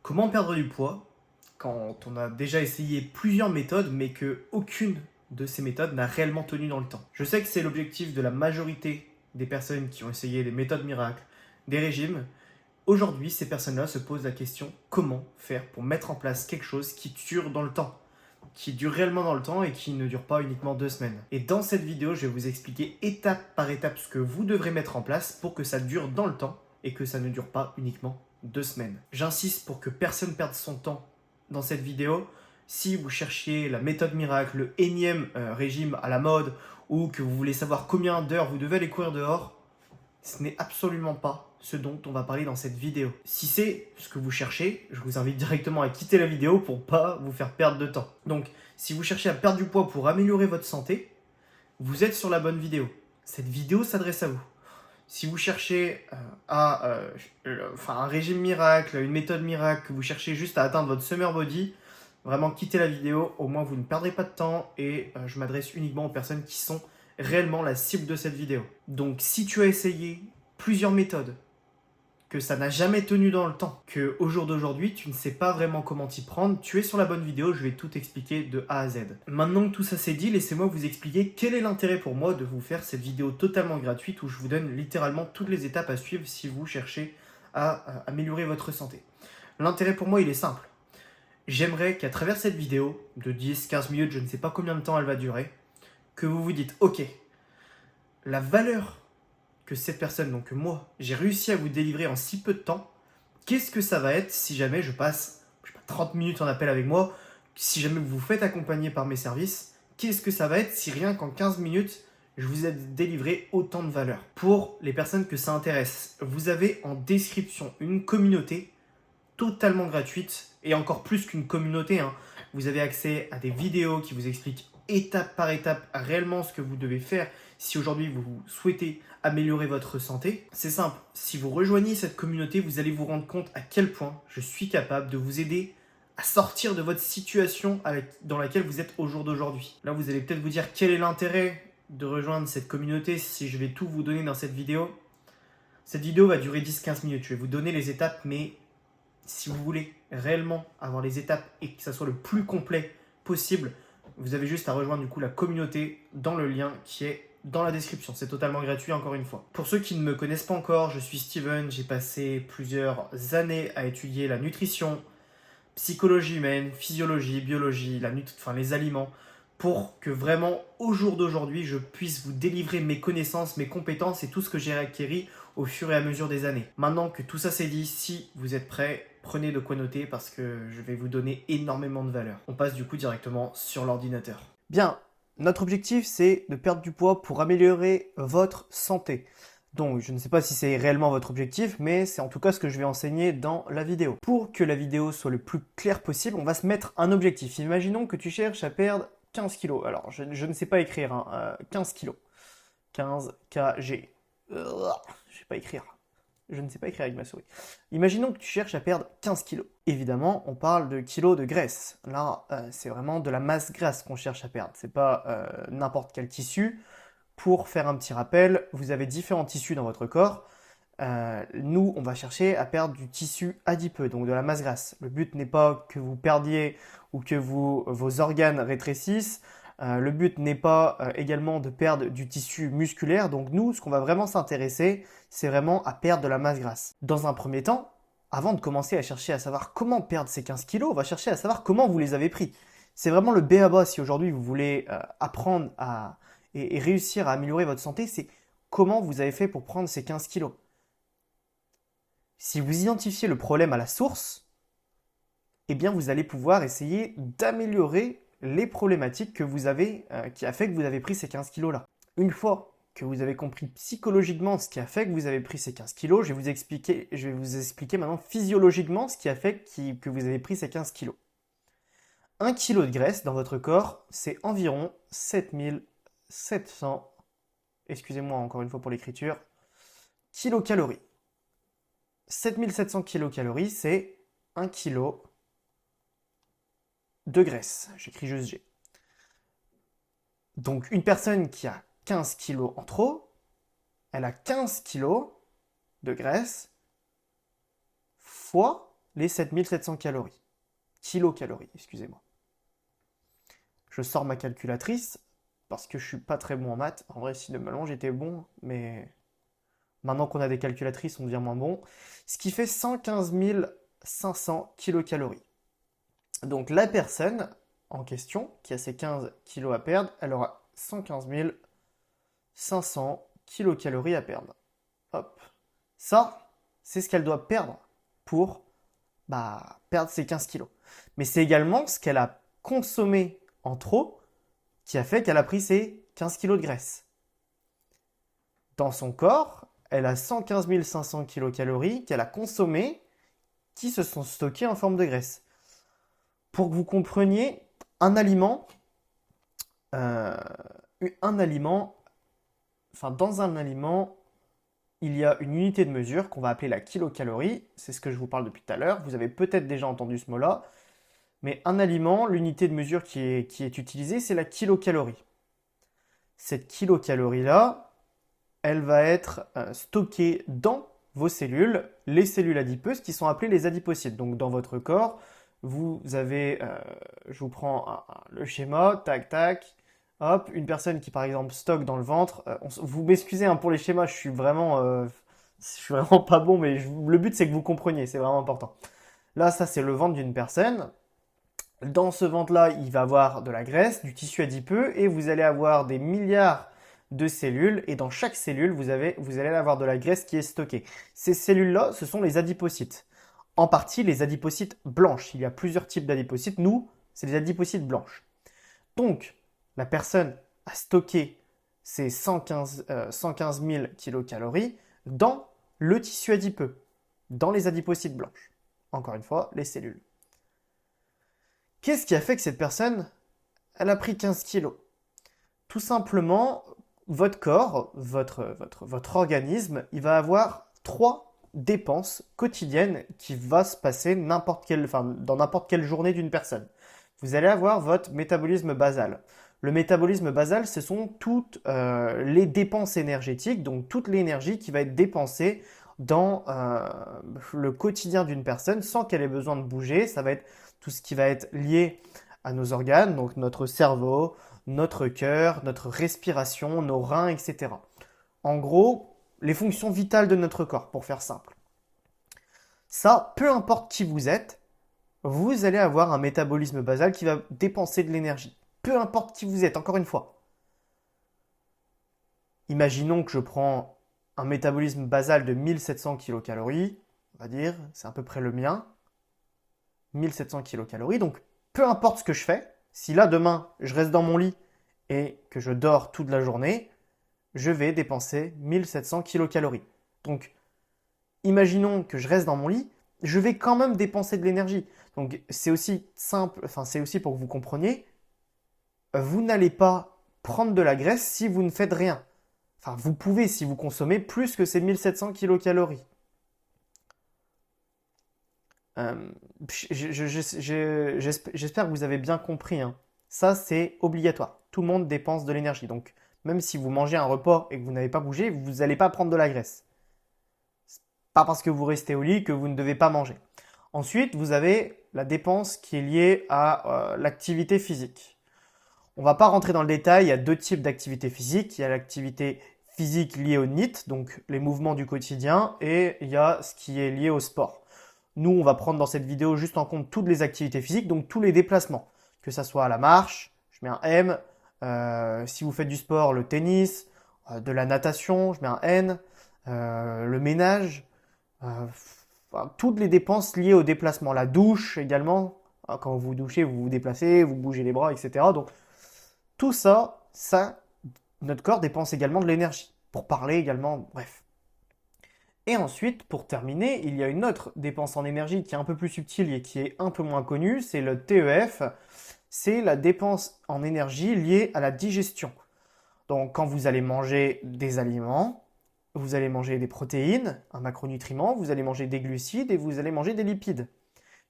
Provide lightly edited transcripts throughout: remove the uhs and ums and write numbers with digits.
Comment perdre du poids quand on a déjà essayé plusieurs méthodes mais que aucune de ces méthodes n'a réellement tenu dans le temps? Je sais que c'est l'objectif de la majorité des personnes qui ont essayé des méthodes miracles, des régimes. Aujourd'hui, ces personnes-là se posent la question comment faire pour mettre en place quelque chose qui dure dans le temps, qui dure réellement dans le temps et qui ne dure pas uniquement 2 semaines. Et dans cette vidéo, je vais vous expliquer étape par étape ce que vous devrez mettre en place pour que ça dure dans le temps et que ça ne dure pas uniquement 2 semaines. J'insiste pour que personne ne perde son temps dans cette vidéo. Si vous cherchiez la méthode miracle, le énième régime à la mode, ou que vous voulez savoir combien d'heures vous devez aller courir dehors, ce n'est absolument pas ce dont on va parler dans cette vidéo. Si c'est ce que vous cherchez, je vous invite directement à quitter la vidéo pour pas vous faire perdre de temps. Donc, si vous cherchez à perdre du poids pour améliorer votre santé, vous êtes sur la bonne vidéo. Cette vidéo s'adresse à vous. Si vous cherchez un régime miracle, une méthode miracle, que vous cherchez juste à atteindre votre summer body, vraiment quittez la vidéo, au moins vous ne perdrez pas de temps et je m'adresse uniquement aux personnes qui sont réellement la cible de cette vidéo. Donc si tu as essayé plusieurs méthodes, que ça n'a jamais tenu dans le temps, que au jour d'aujourd'hui tu ne sais pas vraiment comment t'y prendre, tu es sur la bonne vidéo, je vais tout expliquer de A à Z. Maintenant que tout ça c'est dit, laissez-moi vous expliquer quel est l'intérêt pour moi de vous faire cette vidéo totalement gratuite où je vous donne littéralement toutes les étapes à suivre si vous cherchez à améliorer votre santé. L'intérêt pour moi il est simple. J'aimerais qu'à travers cette vidéo de 10-15 minutes, je ne sais pas combien de temps elle va durer, que vous vous dites ok, la valeur que cette personne, donc que moi, j'ai réussi à vous délivrer en si peu de temps, qu'est-ce que ça va être si jamais je passe 30 minutes en appel avec moi, si jamais vous vous faites accompagner par mes services, qu'est-ce que ça va être si rien qu'en 15 minutes, je vous ai délivré autant de valeur? Pour les personnes que ça intéresse, vous avez en description une communauté totalement gratuite, et encore plus qu'une communauté, hein. Vous avez accès à des vidéos qui vous expliquent étape par étape réellement ce que vous devez faire si aujourd'hui vous souhaitez améliorer votre santé. C'est simple, si vous rejoignez cette communauté, vous allez vous rendre compte à quel point je suis capable de vous aider à sortir de votre situation dans laquelle vous êtes au jour d'aujourd'hui. Là, vous allez peut-être vous dire quel est l'intérêt de rejoindre cette communauté si je vais tout vous donner dans cette vidéo. Cette vidéo va durer 10-15 minutes. Je vais vous donner les étapes, mais si vous voulez réellement avoir les étapes et que ça soit le plus complet possible, vous avez juste à rejoindre du coup la communauté dans le lien qui est dans la description. C'est totalement gratuit encore une fois. Pour ceux qui ne me connaissent pas encore, je suis Steven. J'ai passé plusieurs années à étudier la nutrition, psychologie humaine, physiologie, biologie, les aliments, pour que vraiment au jour d'aujourd'hui, je puisse vous délivrer mes connaissances, mes compétences et tout ce que j'ai acquis au fur et à mesure des années. Maintenant que tout ça c'est dit, si vous êtes prêts, prenez de quoi noter parce que je vais vous donner énormément de valeur. On passe du coup directement sur l'ordinateur. Bien, notre objectif c'est de perdre du poids pour améliorer votre santé. Donc, je ne sais pas si c'est réellement votre objectif, mais c'est en tout cas ce que je vais enseigner dans la vidéo. Pour que la vidéo soit le plus claire possible, on va se mettre un objectif. Imaginons que tu cherches à perdre 15 kilos. Alors, je ne sais pas écrire, hein, 15 kilos. 15 kg. Je ne sais pas écrire. Je ne sais pas écrire avec ma souris. Imaginons que tu cherches à perdre 15 kilos. Évidemment, on parle de kilos de graisse. Là, c'est vraiment de la masse grasse qu'on cherche à perdre. C'est pas n'importe quel tissu. Pour faire un petit rappel, vous avez différents tissus dans votre corps. Nous, on va chercher à perdre du tissu adipeux, donc de la masse grasse. Le but n'est pas que vous perdiez ou que vos organes rétrécissent. Le but n'est pas également de perdre du tissu musculaire. Donc nous, ce qu'on va vraiment s'intéresser, c'est vraiment à perdre de la masse grasse. Dans un premier temps, avant de commencer à chercher à savoir comment perdre ces 15 kilos, on va chercher à savoir comment vous les avez pris. C'est vraiment le b.a-ba si aujourd'hui vous voulez apprendre et réussir à améliorer votre santé, c'est comment vous avez fait pour prendre ces 15 kilos. Si vous identifiez le problème à la source, eh bien vous allez pouvoir essayer d'améliorer les problématiques que vous avez, qui a fait que vous avez pris ces 15 kilos là. Une fois que vous avez compris psychologiquement ce qui a fait que vous avez pris ces 15 kilos, je vais vous expliquer maintenant physiologiquement ce qui a fait que vous avez pris ces 15 kilos. 1 kg de graisse dans votre corps, c'est environ 7700, excusez-moi encore une fois pour l'écriture, kilocalories. 7700 kilocalories, c'est 1 kg de graisse. J'écris juste G. Donc une personne qui a 15 kg en trop, elle a 15 kg de graisse fois les 7700 calories. Kilocalories, excusez-moi. Je sors ma calculatrice, parce que je suis pas très bon en maths. En vrai, si normalement j'étais bon, mais maintenant qu'on a des calculatrices, on devient moins bon. Ce qui fait 115 500 kilocalories. Donc la personne en question, qui a ses 15 kilos à perdre, elle aura 115 500 kilocalories à perdre. Hop. Ça, c'est ce qu'elle doit perdre pour perdre ses 15 kilos. Mais c'est également ce qu'elle a consommé en trop qui a fait qu'elle a pris ses 15 kilos de graisse. Dans son corps, elle a 115 500 kilocalories qu'elle a consommées qui se sont stockées en forme de graisse. Pour que vous compreniez, un aliment, dans un aliment, il y a une unité de mesure qu'on va appeler la kilocalorie. C'est ce que je vous parle depuis tout à l'heure. Vous avez peut-être déjà entendu ce mot-là. Mais un aliment, l'unité de mesure qui est utilisée, c'est la kilocalorie. Cette kilocalorie-là, elle va être stockée dans vos cellules, les cellules adipeuses qui sont appelées les adipocytes. Donc dans votre corps, vous avez, je vous prends le schéma, tac, tac, hop, une personne qui par exemple stocke dans le ventre. Vous m'excusez pour les schémas, je suis vraiment pas bon, mais le but c'est que vous compreniez, c'est vraiment important. Là, ça c'est le ventre d'une personne. Dans ce ventre-là, il va avoir de la graisse, du tissu adipeux, et vous allez avoir des milliards de cellules, et dans chaque cellule, vous allez avoir de la graisse qui est stockée. Ces cellules-là, ce sont les adipocytes. En partie, les adipocytes blanches. Il y a plusieurs types d'adipocytes. Nous, c'est les adipocytes blanches. Donc, la personne a stocké ces 115 000 kilocalories dans le tissu adipeux, dans les adipocytes blanches. Encore une fois, les cellules. Qu'est-ce qui a fait que cette personne, elle a pris 15 kilos? Tout simplement, votre corps, votre organisme, il va avoir 3 dépenses quotidiennes qui vont se passer dans n'importe quelle journée d'une personne. Vous allez avoir votre métabolisme basal. Le métabolisme basal, ce sont toutes les dépenses énergétiques, donc toute l'énergie qui va être dépensée dans le quotidien d'une personne sans qu'elle ait besoin de bouger. Ça va être tout ce qui va être lié à nos organes, donc notre cerveau, notre cœur, notre respiration, nos reins, etc. En gros, les fonctions vitales de notre corps, pour faire simple. Ça, peu importe qui vous êtes, vous allez avoir un métabolisme basal qui va dépenser de l'énergie. Peu importe qui vous êtes, encore une fois. Imaginons que je prends un métabolisme basal de 1700 kilocalories, on va dire, c'est à peu près le mien. 1700 kilocalories, donc peu importe ce que je fais, si là demain je reste dans mon lit et que je dors toute la journée, je vais dépenser 1700 kilocalories. Donc imaginons que je reste dans mon lit, je vais quand même dépenser de l'énergie. Donc c'est aussi simple, c'est aussi pour que vous compreniez, vous n'allez pas prendre de la graisse si vous ne faites rien. Enfin, vous pouvez si vous consommez plus que ces 1700 kilocalories. J'espère que vous avez bien compris. Ça, c'est obligatoire. Tout le monde dépense de l'énergie. Donc, même si vous mangez un repas et que vous n'avez pas bougé, vous n'allez pas prendre de la graisse. C'est pas parce que vous restez au lit que vous ne devez pas manger. Ensuite, vous avez la dépense qui est liée à l'activité physique. On ne va pas rentrer dans le détail. Il y a 2 types d'activité physique. Il y a l'activité physique liée au NEAT, donc les mouvements du quotidien, et il y a ce qui est lié au sport. Nous, on va prendre dans cette vidéo juste en compte toutes les activités physiques, donc tous les déplacements, que ça soit à la marche, je mets un M, si vous faites du sport, le tennis, de la natation, je mets un N, le ménage, toutes les dépenses liées au déplacement, la douche également, quand vous vous douchez, vous vous déplacez, vous bougez les bras, etc. Donc tout ça, notre corps dépense également de l'énergie, pour parler également, bref. Et ensuite, pour terminer, il y a une autre dépense en énergie qui est un peu plus subtile et qui est un peu moins connue, c'est le TEF. C'est la dépense en énergie liée à la digestion. Donc quand vous allez manger des aliments, vous allez manger des protéines, un macronutriment, vous allez manger des glucides et vous allez manger des lipides.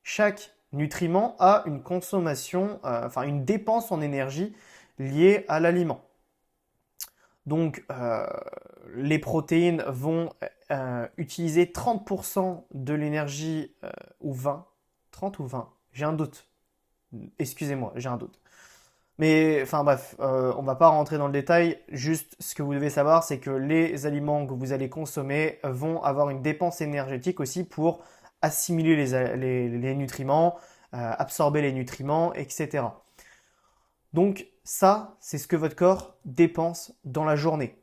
Chaque nutriment a une consommation, une dépense en énergie liée à l'aliment. Donc, les protéines vont utiliser 30% de l'énergie ou 20, 30 ou 20, j'ai un doute. Excusez-moi, j'ai un doute. Mais enfin bref, on va pas rentrer dans le détail. Juste ce que vous devez savoir, c'est que les aliments que vous allez consommer vont avoir une dépense énergétique aussi pour assimiler les nutriments, absorber les nutriments, etc. Donc ça, c'est ce que votre corps dépense dans la journée.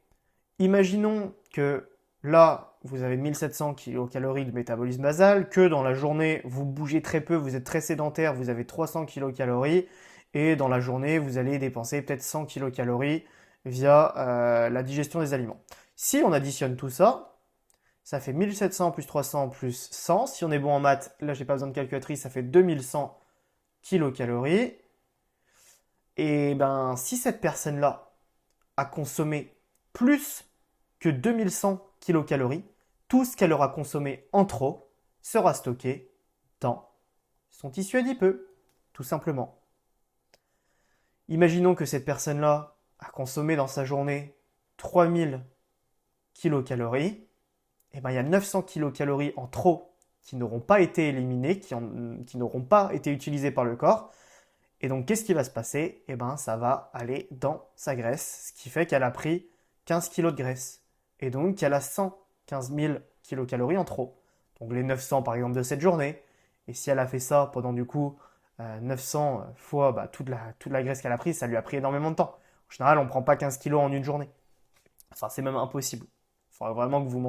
Imaginons que là, vous avez 1700 kcal de métabolisme basal, que dans la journée, vous bougez très peu, vous êtes très sédentaire, vous avez 300 kcal, et dans la journée, vous allez dépenser peut-être 100 kcal via la digestion des aliments. Si on additionne tout ça, ça fait 1700 plus 300 plus 100. Si on est bon en maths, là, j'ai pas besoin de calculatrice, ça fait 2100 kcal. Et ben, si cette personne-là a consommé plus que 2100 kcal, tout ce qu'elle aura consommé en trop sera stocké dans son tissu adipeux, tout simplement. Imaginons que cette personne-là a consommé dans sa journée 3000 kcal, et ben il y a 900 kcal en trop qui n'auront pas été éliminés, qui n'auront pas été utilisés par le corps. Et donc, qu'est-ce qui va se passer? Eh ben, ça va aller dans sa graisse, ce qui fait qu'elle a pris 15 kg de graisse. Et donc, qu'elle a 115 000 kcal en trop. Donc, les 900 par exemple de cette journée. Et si elle a fait ça pendant du coup 900 fois toute la graisse qu'elle a prise, ça lui a pris énormément de temps. En général, on ne prend pas 15 kg en une journée. Enfin, c'est même impossible. Il faudrait vraiment que vous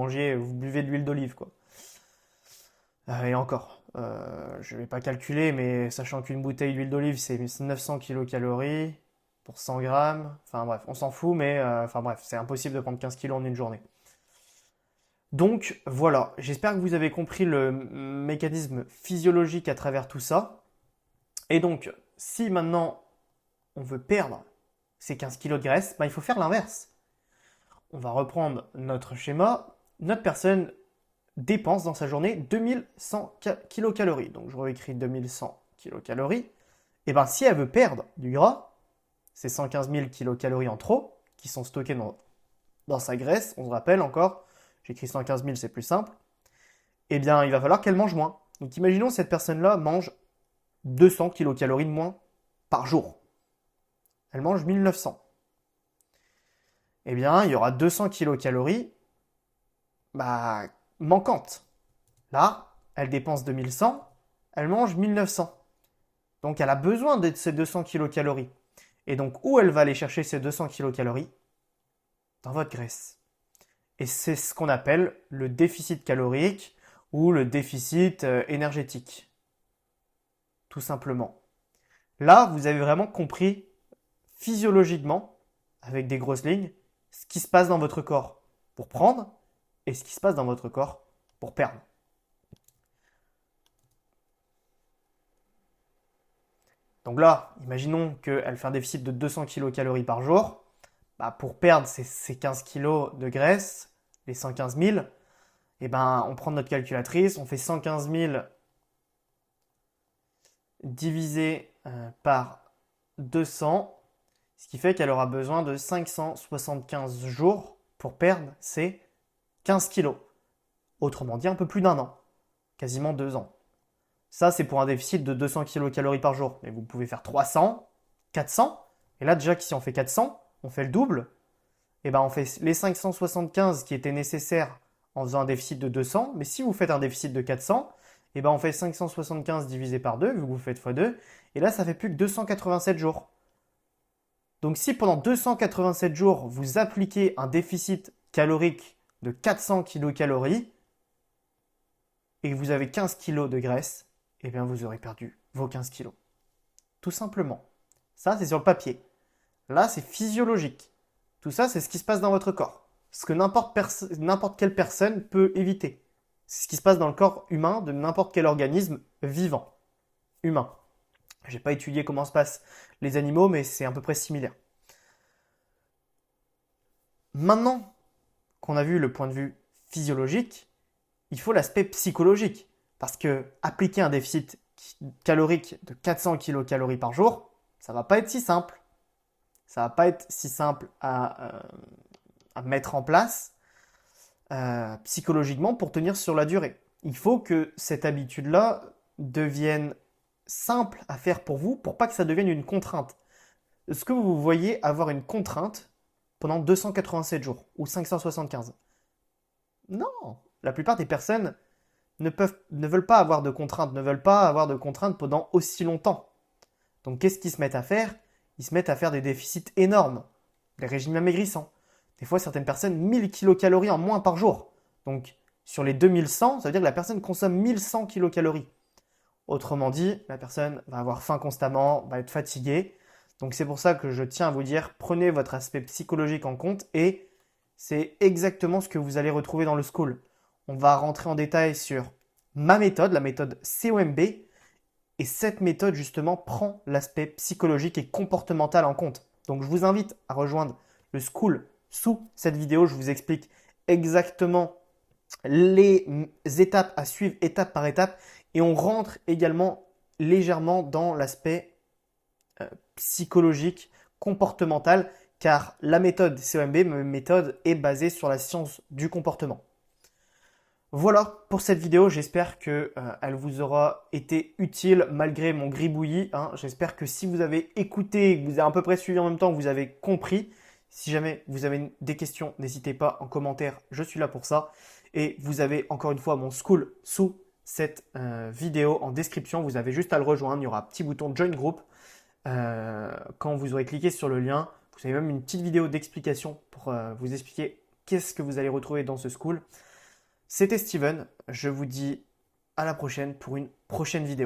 buvez de l'huile d'olive, quoi. Et encore, je ne vais pas calculer, mais sachant qu'une bouteille d'huile d'olive, c'est 900 kcal pour 100 grammes. Enfin bref, on s'en fout, mais enfin bref, c'est impossible de prendre 15 kilos en une journée. Donc voilà, j'espère que vous avez compris le mécanisme physiologique à travers tout ça. Et donc, si maintenant on veut perdre ces 15 kilos de graisse, il faut faire l'inverse. On va reprendre notre schéma. Notre personne dépense dans sa journée 2100 kcal. Donc je réécris 2100 kcal. Et bien si elle veut perdre du gras, c'est 115 000 kcal en trop qui sont stockés dans sa graisse. On se rappelle encore, j'écris 115 000, c'est plus simple. Eh bien il va falloir qu'elle mange moins. Donc imaginons cette personne-là mange 200 kcal de moins par jour. Elle mange 1900. Eh bien il y aura 200 kcal manquante. Là, elle dépense 2100, elle mange 1900. Donc elle a besoin de ces 200 kcal. Et donc où elle va aller chercher ces 200 kcal? Dans votre graisse. Et c'est ce qu'on appelle le déficit calorique ou le déficit énergétique. Tout simplement. Là, vous avez vraiment compris physiologiquement, avec des grosses lignes, ce qui se passe dans votre corps pour prendre et ce qui se passe dans votre corps pour perdre. Donc là, imaginons qu'elle fait un déficit de 200 kcal par jour. Pour perdre ces 15 kg de graisse, les 115 000, on prend notre calculatrice, on fait 115 000 divisé par 200, ce qui fait qu'elle aura besoin de 575 jours pour perdre ces 15 kilos. Autrement dit, un peu plus d'un an, quasiment 2 ans. Ça, c'est pour un déficit de 200 kcal par jour. Mais vous pouvez faire 300, 400. Et là, déjà, si on fait 400, on fait le double. Et on fait les 575 qui étaient nécessaires en faisant un déficit de 200. Mais si vous faites un déficit de 400, on fait 575 divisé par 2, vu que vous faites x2. Et là, ça fait plus que 287 jours. Donc si pendant 287 jours, vous appliquez un déficit calorique de 400 kcal et que vous avez 15 kg de graisse, vous aurez perdu vos 15 kg. Tout simplement. Ça, c'est sur le papier. Là, c'est physiologique. Tout ça, c'est ce qui se passe dans votre corps. Ce que n'importe quelle personne peut éviter. C'est ce qui se passe dans le corps humain de n'importe quel organisme vivant. Humain. Je n'ai pas étudié comment se passent les animaux, mais c'est à peu près similaire. Maintenant qu'on a vu le point de vue physiologique, il faut l'aspect psychologique. Parce que appliquer un déficit calorique de 400 kcal par jour, ça ne va pas être si simple. Ça ne va pas être si simple à mettre en place. psychologiquement pour tenir sur la durée. Il faut que cette habitude-là devienne simple à faire pour vous pour pas que ça devienne une contrainte. Est-ce que vous voyez avoir une contrainte pendant 287 jours ou 575? Non, la plupart des personnes ne veulent pas avoir de contraintes, ne veulent pas avoir de contraintes pendant aussi longtemps. Donc qu'est-ce qu'ils se mettent à faire? Ils se mettent à faire des déficits énormes, des régimes amaigrissants. Des fois, certaines personnes, 1000 kilocalories en moins par jour. Donc sur les 2100, ça veut dire que la personne consomme 1100 kilocalories. Autrement dit, la personne va avoir faim constamment, va être fatiguée. Donc c'est pour ça que je tiens à vous dire, prenez votre aspect psychologique en compte et c'est exactement ce que vous allez retrouver dans le school. On va rentrer en détail sur ma méthode, la méthode COMB. Et cette méthode, justement, prend l'aspect psychologique et comportemental en compte. Donc, je vous invite à rejoindre le school sous cette vidéo. Je vous explique exactement les étapes à suivre, étape par étape. Et on rentre également légèrement dans l'aspect psychologique, comportemental, car la méthode COMB, ma méthode, est basée sur la science du comportement. Voilà pour cette vidéo, j'espère qu'elle vous aura été utile malgré mon gribouillis. J'espère que si vous avez écouté, que vous avez à peu près suivi en même temps, que vous avez compris. Si jamais vous avez des questions, n'hésitez pas en commentaire, je suis là pour ça. Et vous avez encore une fois mon school sous cette vidéo en description. Vous avez juste à le rejoindre, il y aura un petit bouton Join Group. Quand vous aurez cliqué sur le lien, vous avez même une petite vidéo d'explication pour vous expliquer qu'est-ce que vous allez retrouver dans ce school. C'était Steven, je vous dis à la prochaine pour une prochaine vidéo.